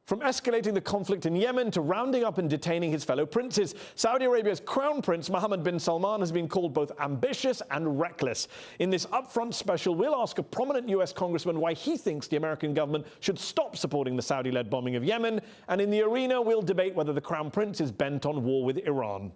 From escalating the conflict in Yemen to rounding up and detaining his fellow princes, Saudi Arabia's crown prince Mohammed bin Salman has been called both ambitious and reckless. In this UpFront special, we'll ask a prominent US congressman why he thinks the American government should stop supporting the Saudi-led bombing of Yemen. And in the arena, we'll debate whether the crown prince is bent on war with Iran.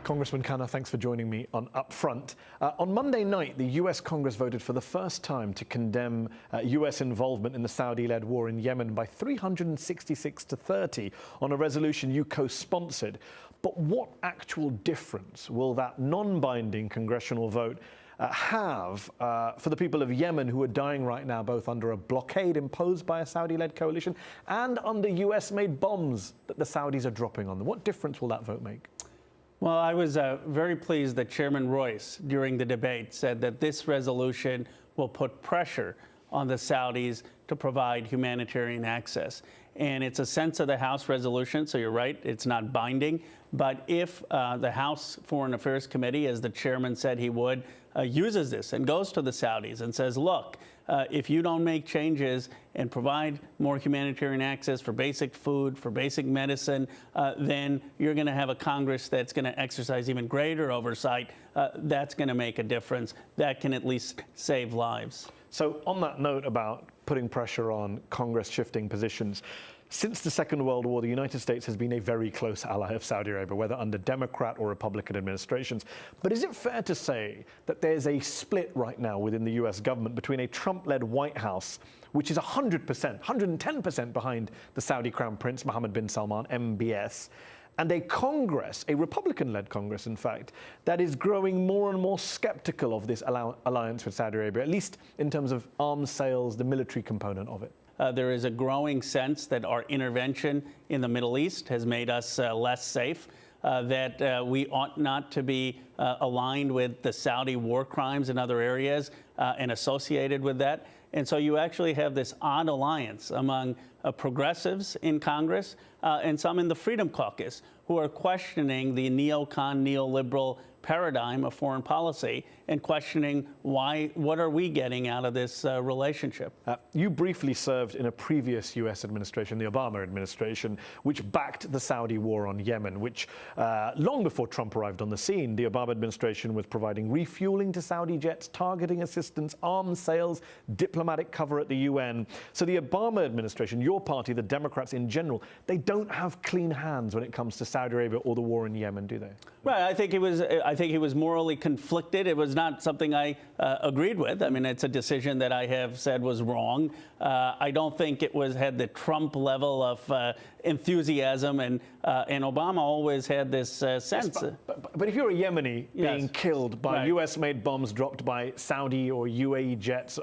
Congressman Khanna, thanks for joining me on UpFront. On Monday night, the US Congress voted for the first time to condemn US involvement in the Saudi-led war in Yemen by 366 to 30 on a resolution you co-sponsored. But what actual difference will that non-binding congressional vote have for the people of Yemen who are dying right now, both under a blockade imposed by a Saudi-led coalition and under US-made bombs that the Saudis are dropping on them? What difference will that vote make? Well, I was very pleased that Chairman Royce, during the debate, said that this resolution will put pressure on the Saudis to provide humanitarian access. And it's a sense of the House resolution, so you're right, it's not binding. But if the House Foreign Affairs Committee, as the chairman said he would, uses this and goes to the Saudis and says, look, if you don't make changes and provide more humanitarian access for basic food, for basic medicine, then you're going to have a Congress that's going to exercise even greater oversight. That's going to make a difference. That can at least save lives. So on that note about putting pressure on Congress shifting positions, since the Second World War, the United States has been a very close ally of Saudi Arabia, whether under Democrat or Republican administrations. But is it fair to say that there's a split right now within the US government between a Trump-led White House, which is 100%, 110% behind the Saudi Crown Prince, Mohammed bin Salman, MBS, and a Congress, a Republican-led Congress, in fact, that is growing more and more skeptical of this alliance with Saudi Arabia, at least in terms of arms sales, the military component of it? There is a growing sense that our intervention in the Middle East has made us less safe, that we ought not to be aligned with the Saudi war crimes in other areas and associated with that. And so you actually have this odd alliance among progressives in Congress and some in the Freedom Caucus who are questioning the neocon, neoliberal paradigm of foreign policy and questioning what are we getting out of this relationship. You briefly served in a previous US administration, the Obama administration, which backed the Saudi war on Yemen, which long before Trump arrived on the scene, the Obama administration was providing refueling to Saudi jets, targeting assistance, arms sales, diplomatic cover at the UN. So the Obama administration, your party, the Democrats in general, they don't have clean hands when it comes to Saudi Arabia or the war in Yemen, do they? Right. I think he was morally conflicted. It was not something I agreed with. I mean, it's a decision that I have said was wrong. I don't think it had the Trump level of enthusiasm, and Obama always had this sense. Yes, but if you're a Yemeni being killed by US-made bombs dropped by Saudi or UAE jets,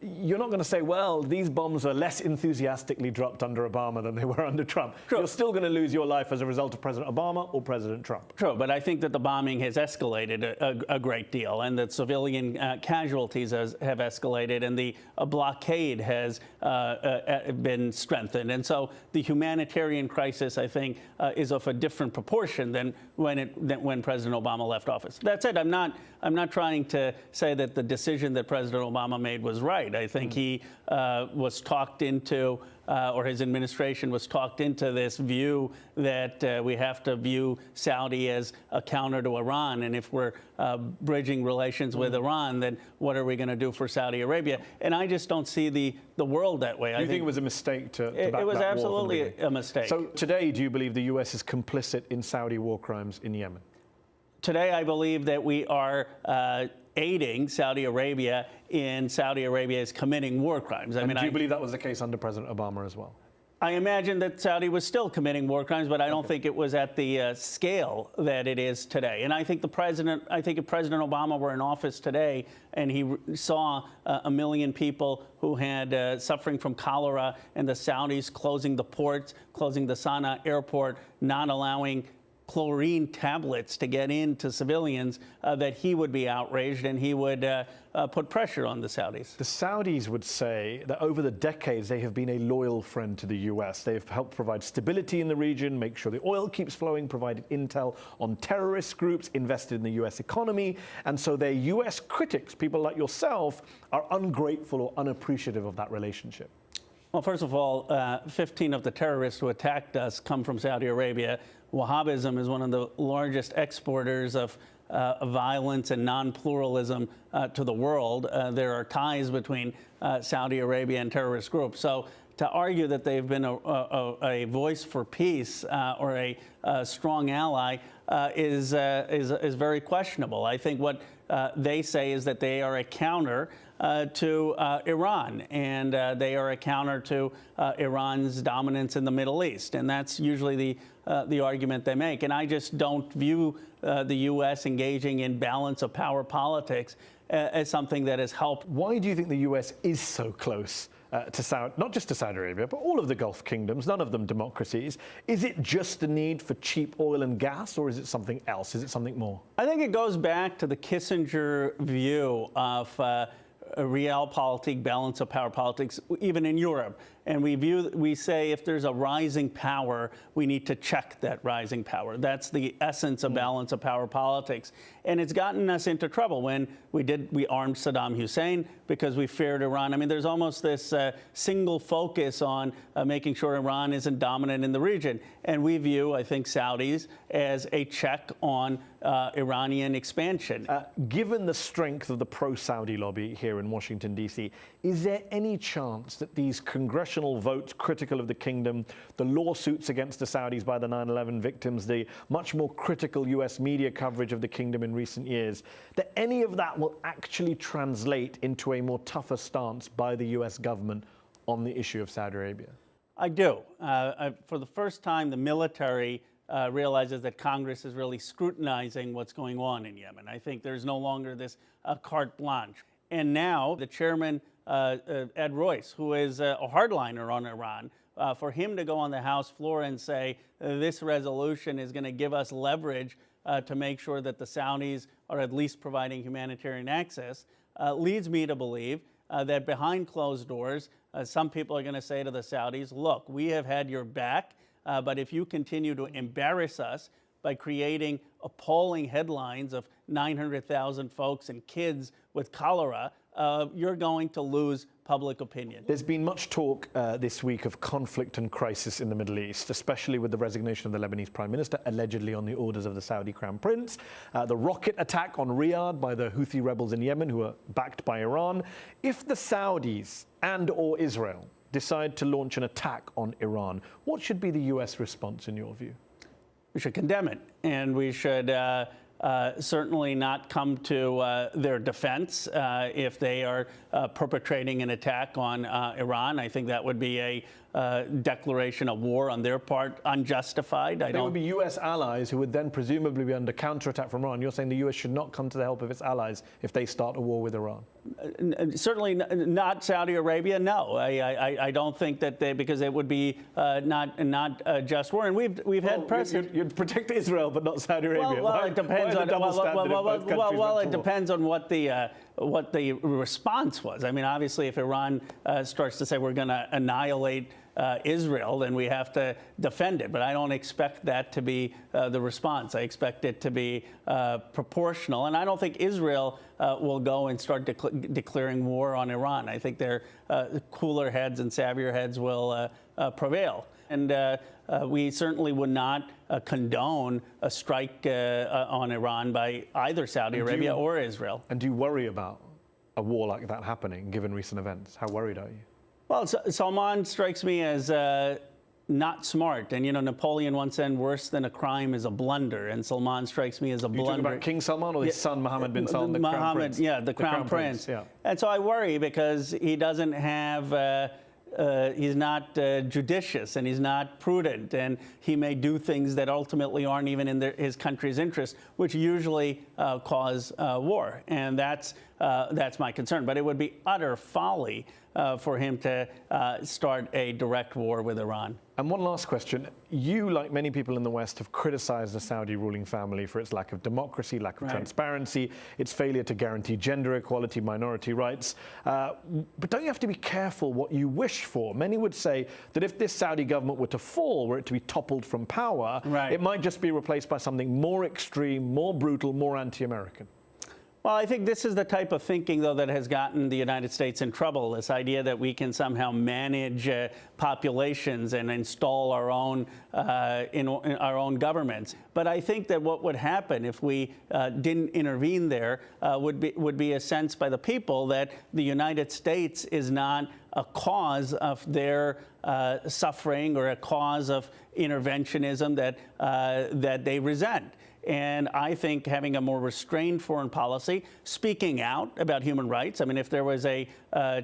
you're not going to say, well, these bombs are less enthusiastically dropped under Obama than they were under Trump. True. You're still going to lose your life as a result of President Obama or President Trump. True, but I think that the bombing has escalated a great deal, and that civilian casualties have escalated, and the blockade has been strengthened. And so the humanitarian crisis, I think, is of a different proportion than when President Obama left office. That said, I'm not trying to say that the decision that President Obama made was right. I think he was talked into, or his administration was talked into this view that we have to view Saudi as a counter to Iran. And if we're bridging relations with Iran, then what are we going to do for Saudi Arabia? And I just don't see the world that way. I think it was a mistake to back that war? It was absolutely a mistake. So today, do you believe the U.S. is complicit in Saudi war crimes in Yemen? Today, I believe that we are aiding Saudi Arabia in Saudi Arabia's committing war crimes. Do you believe that was the case under President Obama as well? I imagine that Saudi was still committing war crimes, but I don't think it was at the scale that it is today. And I think if President Obama were in office today and he saw 1 million people who had suffering from cholera and the Saudis closing the ports, closing the Sana'a airport, not allowing chlorine tablets to get into civilians, that he would be outraged and he would put pressure on the Saudis. The Saudis would say that over the decades they have been a loyal friend to the US. They've helped provide stability in the region, make sure the oil keeps flowing, provided intel on terrorist groups, invested in the US economy, and so their US critics, people like yourself, are ungrateful or unappreciative of that relationship. Well, first of all, 15 of the terrorists who attacked us come from Saudi Arabia. Wahhabism is one of the largest exporters of violence and non-pluralism to the world. There are ties between Saudi Arabia and terrorist groups. So to argue that they've been a voice for peace or a strong ally is very questionable. I think what they say is that they are a counter to Iran, and they are a counter to Iran's dominance in the Middle East, and that's usually the argument they make. And I just don't view the U.S. engaging in balance of power politics as something that has helped. Why do you think the U.S. is so close to Saudi, not just to Saudi Arabia, but all of the Gulf kingdoms, none of them democracies? Is it just the need for cheap oil and gas, or is it something else? Is it something more? I think it goes back to the Kissinger view of realpolitik, balance of power politics, even in Europe. And we say if there's a rising power, we need to check that rising power. That's the essence of balance of power politics. And it's gotten us into trouble when we armed Saddam Hussein because we feared Iran. I mean, there's almost this single focus on making sure Iran isn't dominant in the region. And we view, I think, Saudis as a check on Iranian expansion. Given the strength of the pro-Saudi lobby here in Washington, D.C., is there any chance that these congressional votes critical of the kingdom, the lawsuits against the Saudis by the 9/11 victims, the much more critical U.S. media coverage of the kingdom in recent years, that any of that will actually translate into a more tougher stance by the U.S. government on the issue of Saudi Arabia? I do. For the first time, the military realizes that Congress is really scrutinizing what's going on in Yemen. I think there's no longer this carte blanche. And now the chairman, Ed Royce, who is a hardliner on Iran, for him to go on the House floor and say this resolution is going to give us leverage to make sure that the Saudis are at least providing humanitarian access leads me to believe that behind closed doors, some people are going to say to the Saudis, look, we have had your back, but if you continue to embarrass us by creating appalling headlines of 900,000 folks and kids with cholera, you're going to lose public opinion. There's been much talk this week of conflict and crisis in the Middle East, especially with the resignation of the Lebanese Prime Minister, allegedly on the orders of the Saudi Crown Prince, the rocket attack on Riyadh by the Houthi rebels in Yemen, who are backed by Iran. If the Saudis and/or Israel decide to launch an attack on Iran, what should be the U.S. response in your view? We should condemn it, and we should certainly not come to their defense if they are perpetrating an attack on Iran. I think that would be a declaration of war on their part, unjustified. There would be U.S. allies who would then presumably be under counterattack from Iran. You're saying the U.S. should not come to the help of its allies if they start a war with Iran? Certainly not Saudi Arabia, no. I don't think that because it would be not a just war. And we've had precedent. You'd protect Israel, but not Saudi Arabia. Well, it depends on it depends on what the response was. I mean, obviously, if Iran starts to say we're going to annihilate Israel, then we have to defend it. But I don't expect that to be the response. I expect it to be proportional. And I don't think Israel will go and start declaring war on Iran. I think their cooler heads and savvier heads will prevail. And we certainly would not condone a strike on Iran by either Saudi Arabia or Israel. And do you worry about a war like that happening, given recent events? How worried are you? Well, Salman strikes me as not smart. And, you know, Napoleon once said worse than a crime is a blunder. And Salman strikes me as a blunder. You're talking about King Salman or his son, Mohammed bin Salman, the Crown Prince? Yeah, the Crown Prince. Yeah. And so I worry because he doesn't have... he's not judicious and he's not prudent, and he may do things that ultimately aren't even in his country's interest, which usually cause war. And that's my concern. But it would be utter folly for him to start a direct war with Iran. And one last question. You, like many people in the West, have criticized the Saudi ruling family for its lack of democracy, lack of transparency, its failure to guarantee gender equality, minority rights. But don't you have to be careful what you wish for? Many would say that if this Saudi government were to fall, were it to be toppled from power, it might just be replaced by something more extreme, more brutal, more anti-American. Well, I think this is the type of thinking, though, that has gotten the United States in trouble, this idea that we can somehow manage populations and install our own in our own governments. But I think that what would happen if we didn't intervene there would be a sense by the people that the United States is not a cause of their suffering or a cause of interventionism that they resent. And I think having a more restrained foreign policy, speaking out about human rights. I mean, if there was a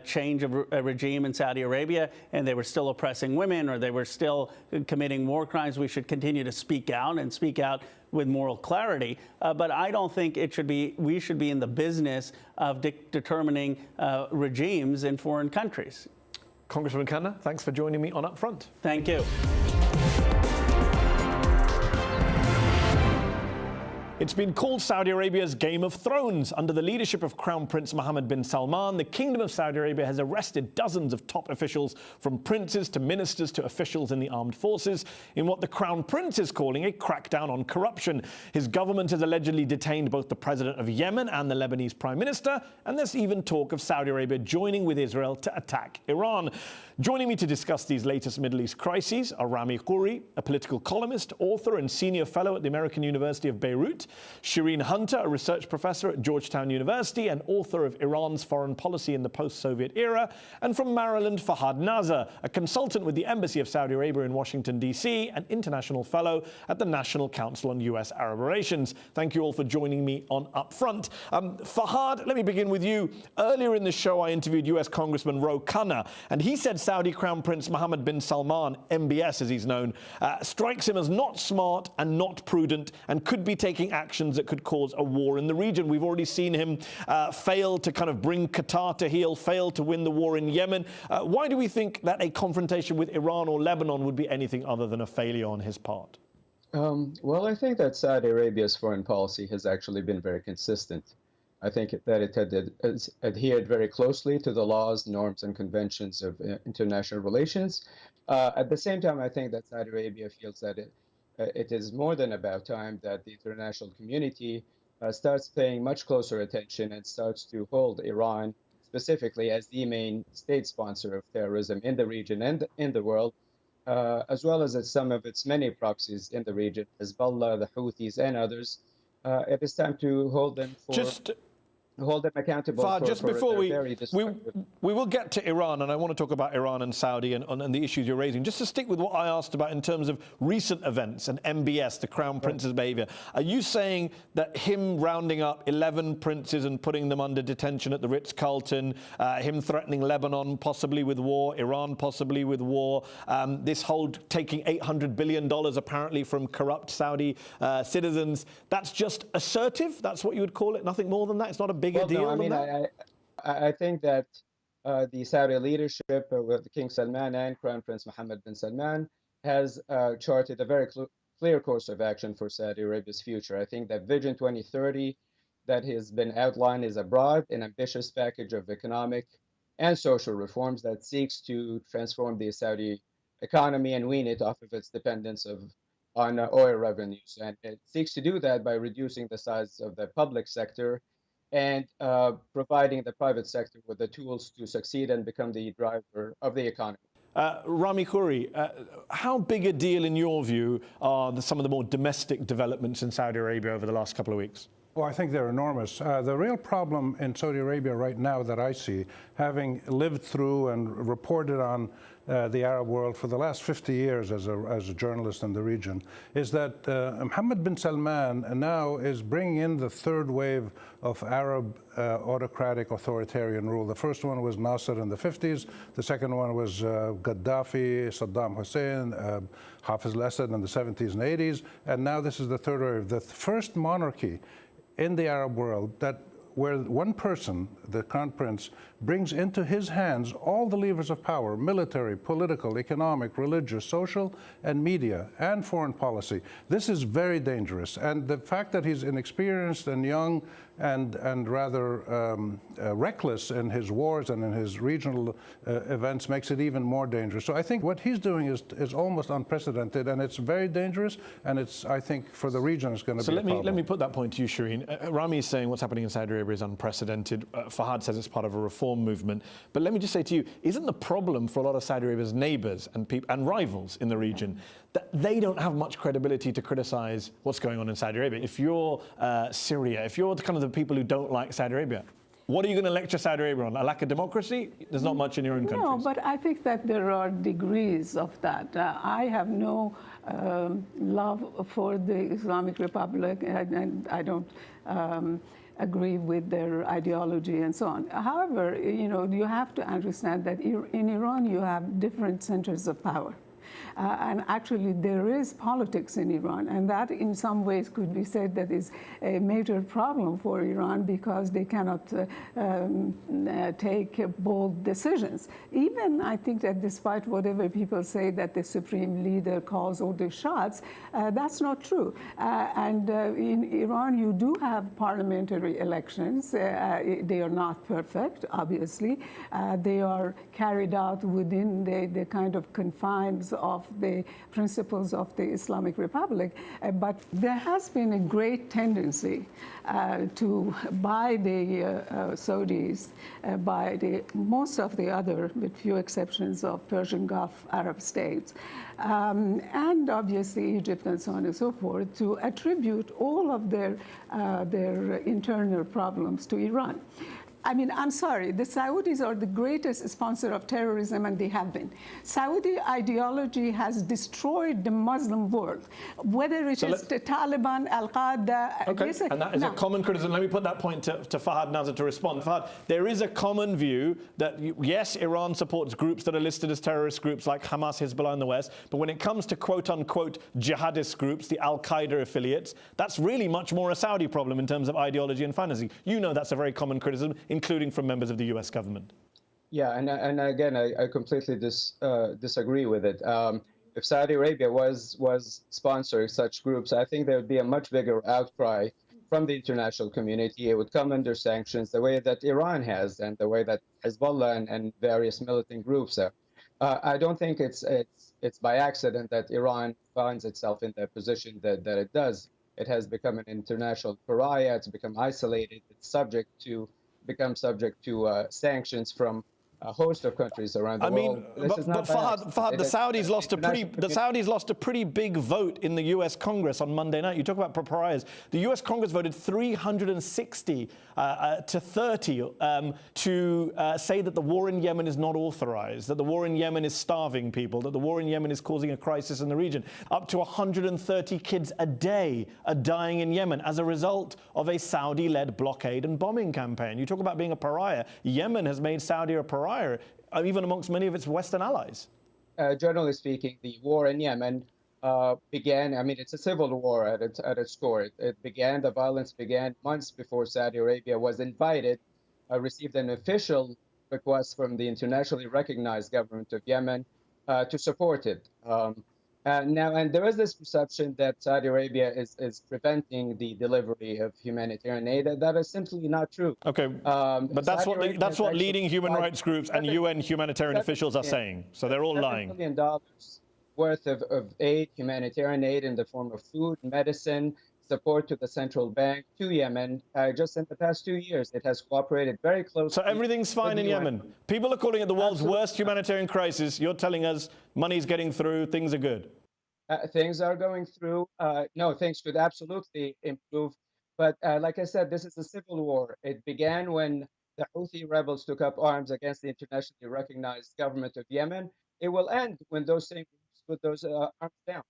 change of a regime in Saudi Arabia and they were still oppressing women or they were still committing war crimes, we should continue to speak out and speak out with moral clarity. But I don't think we should be in the business of determining regimes in foreign countries. Congressman Khanna, thanks for joining me on UpFront. Thank you. It's been called Saudi Arabia's Game of Thrones. Under the leadership of Crown Prince Mohammed bin Salman, the Kingdom of Saudi Arabia has arrested dozens of top officials, from princes to ministers to officials in the armed forces, in what the Crown Prince is calling a crackdown on corruption. His government has allegedly detained both the president of Yemen and the Lebanese prime minister, and there's even talk of Saudi Arabia joining with Israel to attack Iran. Joining me to discuss these latest Middle East crises are Rami Khouri, a political columnist, author and senior fellow at the American University of Beirut, Shireen Hunter, a research professor at Georgetown University and author of Iran's Foreign Policy in the Post-Soviet Era, and from Maryland, Fahad Nazar, a consultant with the Embassy of Saudi Arabia in Washington, D.C., and international fellow at the National Council on U.S. Arab Relations. Thank you all for joining me on UpFront. Fahad, let me begin with you. Earlier in the show, I interviewed US Congressman Ro Khanna, and he said Saudi Crown Prince Mohammed bin Salman, MBS as he's known, strikes him as not smart and not prudent and could be taking actions that could cause a war in the region. We've already seen him fail to kind of bring Qatar to heel, fail to win the war in Yemen. Why do we think that a confrontation with Iran or Lebanon would be anything other than a failure on his part? Well, I think that Saudi Arabia's foreign policy has actually been very consistent. I think that it has adhered very closely to the laws, norms, and conventions of international relations. At the same time, I think that Saudi Arabia feels that it is more than about time that the international community starts paying much closer attention and starts to hold Iran specifically as the main state sponsor of terrorism in the region and in the world, as well as some of its many proxies in the region, Hezbollah, the Houthis, and others. It is time to hold them accountable. Fahad, just before we will get to Iran, and I want to talk about Iran and Saudi and the issues you're raising. Just to stick with what I asked about in terms of recent events and MBS, the Crown Prince's behavior, are you saying that him rounding up 11 princes and putting them under detention at the Ritz-Carlton, him threatening Lebanon possibly with war, Iran possibly with war, this whole taking $800 billion apparently from corrupt Saudi citizens, that's just assertive? That's what you would call it? Nothing more than that? It's not a bigger deal than that? I think that the Saudi leadership with King Salman and Crown Prince Mohammed bin Salman has charted a very clear course of action for Saudi Arabia's future. I think that Vision 2030 that has been outlined is a broad and ambitious package of economic and social reforms that seeks to transform the Saudi economy and wean it off of its dependence on oil revenues. And it seeks to do that by reducing the size of the public sector and providing the private sector with the tools to succeed and become the driver of the economy. Rami Khouri, how big a deal in your view are some of the more domestic developments in Saudi Arabia over the last couple of weeks? Well, I think they're enormous. The real problem in Saudi Arabia right now that I see, having lived through and reported on the Arab world for the last 50 years as a journalist in the region, is that Mohammed bin Salman now is bringing in the third wave of Arab autocratic authoritarian rule. The first one was Nasser in the 50s. The second one was Gaddafi, Saddam Hussein, Hafiz al-Assad in the 70s and 80s. And now this is the third wave. The first monarchy in the Arab world where one person, the Crown Prince, brings into his hands all the levers of power: military, political, economic, religious, social, and media, and foreign policy. This is very dangerous. And the fact that he's inexperienced and young and rather reckless in his wars and in his regional events makes it even more dangerous. So I think what he's doing is almost unprecedented, and it's very dangerous, and it's, I think, for the region, it's going to be a problem. Let me put that point to you, Shireen. Rami is saying what's happening in Saudi Arabia is unprecedented. Fahad says it's part of a reform movement. But let me just say to you, isn't the problem for a lot of Saudi Arabia's neighbors and rivals in the region that they don't have much credibility to criticize what's going on in Saudi Arabia? If you're Syria, if you're kind of the people who don't like Saudi Arabia, what are you going to lecture Saudi Arabia on? A lack of democracy? There's not much in your own country. No, but I think that there are degrees of that. I have no love for the Islamic Republic, and I don't agree with their ideology and so on. However, you have to understand that in Iran you have different centers of power. And actually, there is politics in Iran, and that in some ways could be said that is a major problem for Iran, because they cannot take bold decisions. Even I think that despite whatever people say that the supreme leader calls all the shots, that's not true. And in Iran, you do have parliamentary elections. They are not perfect, obviously. They are carried out within the kind of confines of the principles of the Islamic Republic, but there has been a great tendency to, by the Saudis, by most of the other, with few exceptions, of Persian Gulf Arab states, and obviously Egypt and so on and so forth, to attribute all of their internal problems to Iran. I mean, I'm sorry, the Saudis are the greatest sponsor of terrorism, and they have been. Saudi ideology has destroyed the Muslim world, whether it is the Taliban, Al-Qaeda. Okay, and that is a common criticism. Let me put that point to Fahad Nazar to respond. Fahad, there is a common view that, yes, Iran supports groups that are listed as terrorist groups like Hamas, Hezbollah in the West, but when it comes to quote-unquote jihadist groups, the Al-Qaeda affiliates, that's really much more a Saudi problem in terms of ideology and financing. You know that's a very common criticism, including from members of the US government. Yeah, and again, I completely disagree with it. If Saudi Arabia was sponsoring such groups, I think there would be a much bigger outcry from the international community. It would come under sanctions the way that Iran has, and the way that Hezbollah and various militant groups are. I don't think it's by accident that Iran finds itself in the position that it does. It has become an international pariah. It's become isolated. It's become subject to sanctions from a host of countries around the world. But Fahad, the Saudis lost a pretty big vote in the US Congress on Monday night. You talk about pariahs. The US Congress voted 360 to 30 to say that the war in Yemen is not authorized, that the war in Yemen is starving people, that the war in Yemen is causing a crisis in the region. Up to 130 kids a day are dying in Yemen as a result of a Saudi-led blockade and bombing campaign. You talk about being a pariah. Yemen has made Saudi a pariah, even amongst many of its Western allies. Generally speaking, the war in Yemen began, I mean, it's a civil war at its core. The violence began months before Saudi Arabia was invited, received an official request from the internationally recognized government of Yemen to support it. And there is this perception that Saudi Arabia is preventing the delivery of humanitarian aid. That is simply not true. Okay, but that's what leading human rights groups and UN humanitarian officials are saying. So they're all lying. $7 billion worth of aid, humanitarian aid in the form of food, medicine, support to the central bank, to Yemen. Just in the past 2 years, it has cooperated very closely. So everything's fine in Yemen. People are calling it the world's worst humanitarian crisis. You're telling us money's getting through, things are good. Things are going through. No, things could absolutely improve. But like I said, this is a civil war. It began when the Houthi rebels took up arms against the internationally recognized government of Yemen. It will end when those same groups put those arms down.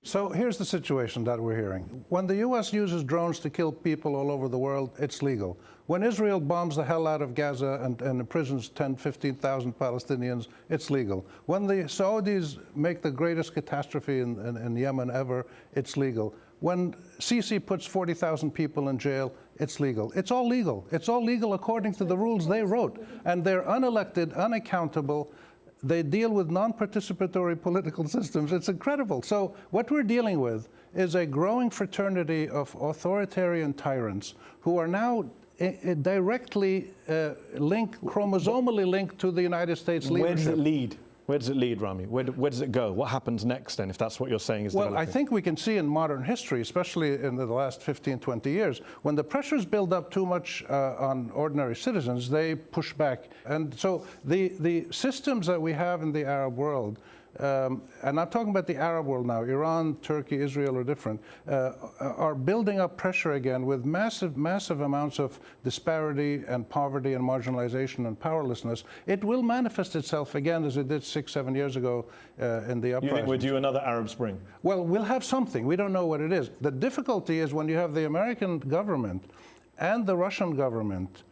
So here's the situation that we're hearing. When the U.S. uses drones to kill people all over the world, it's legal. When Israel bombs the hell out of Gaza and imprisons 10,000, 15,000 Palestinians, it's legal. When the Saudis make the greatest catastrophe in Yemen ever, it's legal. When Sisi puts 40,000 people in jail, it's legal. It's all legal. It's all legal according to the rules they wrote. And they're unelected, unaccountable. They deal with non-participatory political systems. It's incredible. So what we're dealing with is a growing fraternity of authoritarian tyrants who are now directly chromosomally linked to the United States leadership. Where does it lead? Where does it lead, Rami? Where does it go? What happens next then, if that's what you're saying is Well, developing? I think we can see in modern history, especially in the last 15, 20 years, when the pressures build up too much on ordinary citizens, they push back. And so the systems that we have in the Arab world, and I'm talking about the Arab world now, Iran, Turkey, Israel are different, are building up pressure again with massive, massive amounts of disparity and poverty and marginalization and powerlessness. It will manifest itself again as it did 6, 7 years ago in the uprising. You think we're due another Arab Spring? Well, we'll have something. We don't know what it is. The difficulty is when you have the American government and the Russian government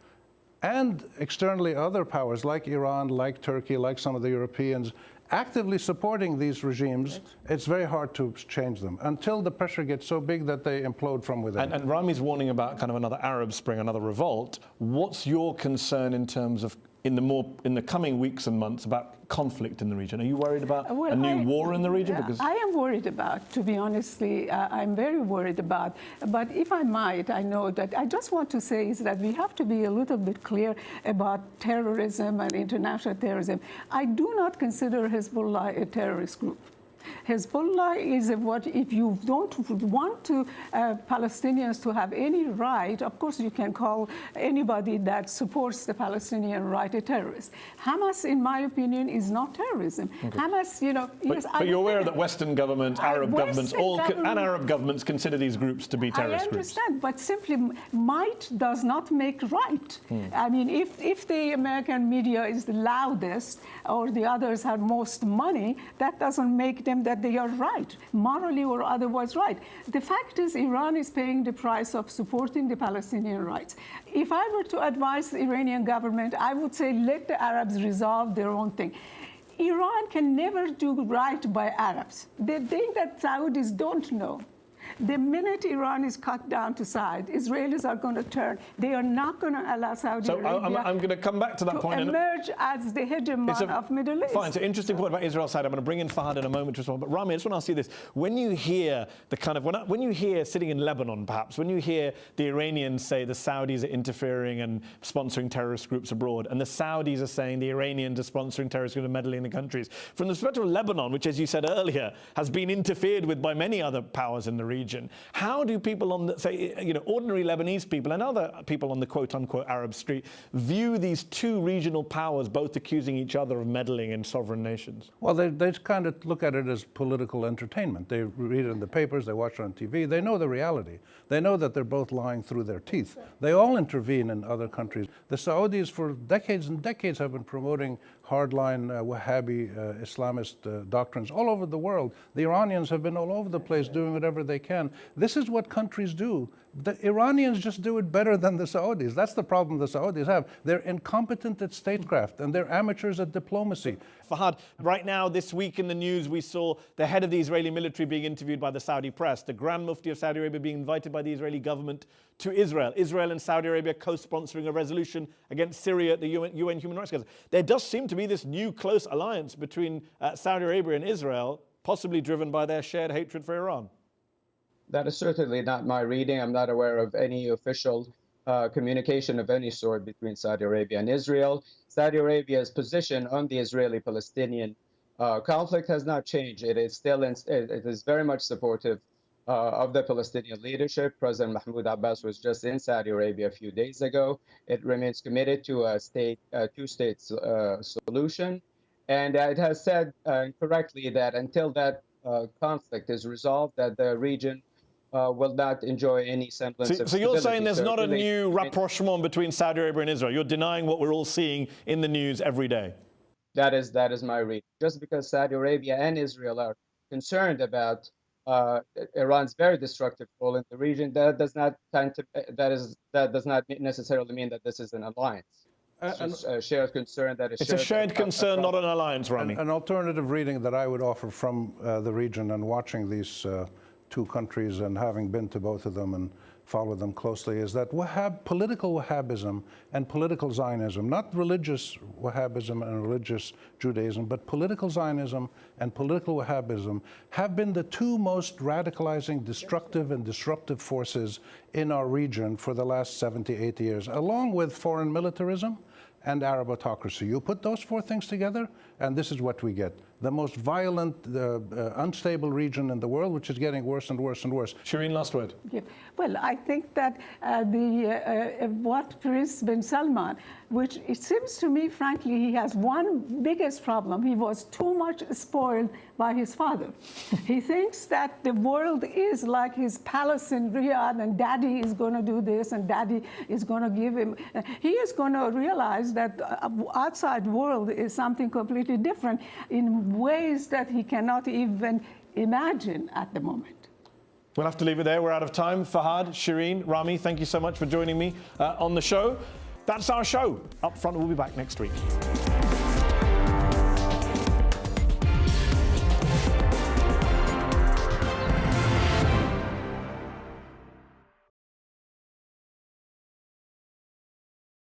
and externally other powers like Iran, like Turkey, like some of the Europeans, actively supporting these regimes, it's very hard to change them until the pressure gets so big that they implode from within. And Rami's warning about kind of another Arab Spring, another revolt. What's your concern in terms of, in the coming weeks and months, about conflict in the region? Are you worried about a new war in the region? Because I am worried about, to be honestly, I'm very worried about. But if I might, I know that I just want to say is that we have to be a little bit clear about terrorism and international terrorism. I do not consider Hezbollah a terrorist group. Hezbollah is what, if you don't want to Palestinians to have any right, of course you can call anybody that supports the Palestinian right a terrorist. Hamas, in my opinion, is not terrorism. Okay. Hamas, you know... But you're aware that Western governments, Arab governments, and Arab governments consider these groups to be terrorist groups. I understand, but simply might does not make right. I mean, if the American media is the loudest or the others have most money, that doesn't make them that they are right, morally or otherwise right. The fact is Iran is paying the price of supporting the Palestinian rights. If I were to advise the Iranian government, I would say let the Arabs resolve their own thing. Iran can never do right by Arabs. The thing that Saudis don't know, the minute Iran is cut down to size, Israelis are going to turn. They are not going to allow Saudi Arabia I'm going to come back to that point. Emerge as the hegemon of Middle East. Fine, it's an interesting point about Israel side. I'm going to bring in Fahad in a moment to respond. But Rami, I just want to ask you this. When you hear the kind of, when you hear sitting in Lebanon, perhaps, when you hear the Iranians say the Saudis are interfering and sponsoring terrorist groups abroad, and the Saudis are saying the Iranians are sponsoring terrorist groups and meddling in the countries, from the perspective of Lebanon, which, as you said earlier, has been interfered with by many other powers in the region, how do people on the, say, ordinary Lebanese people and other people on the quote-unquote Arab street view these two regional powers both accusing each other of meddling in sovereign nations? Well, they kind of look at it as political entertainment. They read it in the papers, they watch it on TV, they know the reality. They know that they're both lying through their teeth. They all intervene in other countries. The Saudis for decades and decades have been promoting hardline Wahhabi Islamist doctrines all over the world. The Iranians have been all over the place doing whatever they can. This is what countries do. The Iranians just do it better than the Saudis. That's the problem the Saudis have. They're incompetent at statecraft and they're amateurs at diplomacy. Fahad, right now, this week in the news, we saw the head of the Israeli military being interviewed by the Saudi press, the Grand Mufti of Saudi Arabia being invited by the Israeli government to Israel. Israel and Saudi Arabia co-sponsoring a resolution against Syria at the UN Human Rights Council. There does seem to be this new close alliance between Saudi Arabia and Israel, possibly driven by their shared hatred for Iran. That is certainly not my reading. I'm not aware of any official communication of any sort between Saudi Arabia and Israel. Saudi Arabia's position on the Israeli-Palestinian conflict has not changed. It is still, it is very much supportive of the Palestinian leadership. President Mahmoud Abbas was just in Saudi Arabia a few days ago. It remains committed to a two-state solution. And it has said correctly that until that conflict is resolved, that the region will not enjoy any semblance of stability. So you're saying there's not a new rapprochement between Saudi Arabia and Israel? You're denying what we're all seeing in the news every day? That is my reading. Just because Saudi Arabia and Israel are concerned about Iran's very destructive role in the region, that does not necessarily mean that this is an alliance. It's a shared concern that is It's a shared concern, not an alliance, Rami. An alternative reading that I would offer from the region and watching these two countries and having been to both of them and followed them closely, is that political Wahhabism and political Zionism, not religious Wahhabism and religious Judaism, but political Zionism and political Wahhabism have been the two most radicalizing, destructive and disruptive forces in our region for the last 70, 80 years, along with foreign militarism and Arab autocracy. You put those four things together, and this is what we get. The most violent, unstable region in the world, which is getting worse and worse and worse. Shireen, last word. Yeah. Well, I think that what Prince bin Salman, which it seems to me, frankly, he has one biggest problem. He was too much spoiled by his father. He thinks that the world is like his palace in Riyadh, and daddy is going to do this, and daddy is going to give him. He is going to realize that the outside world is something completely different in ways that he cannot even imagine at the moment. We'll have to leave it there. We're out of time. Fahad, Shireen, Rami, thank you so much for joining me on the show. That's our show. Up Front will be back next week.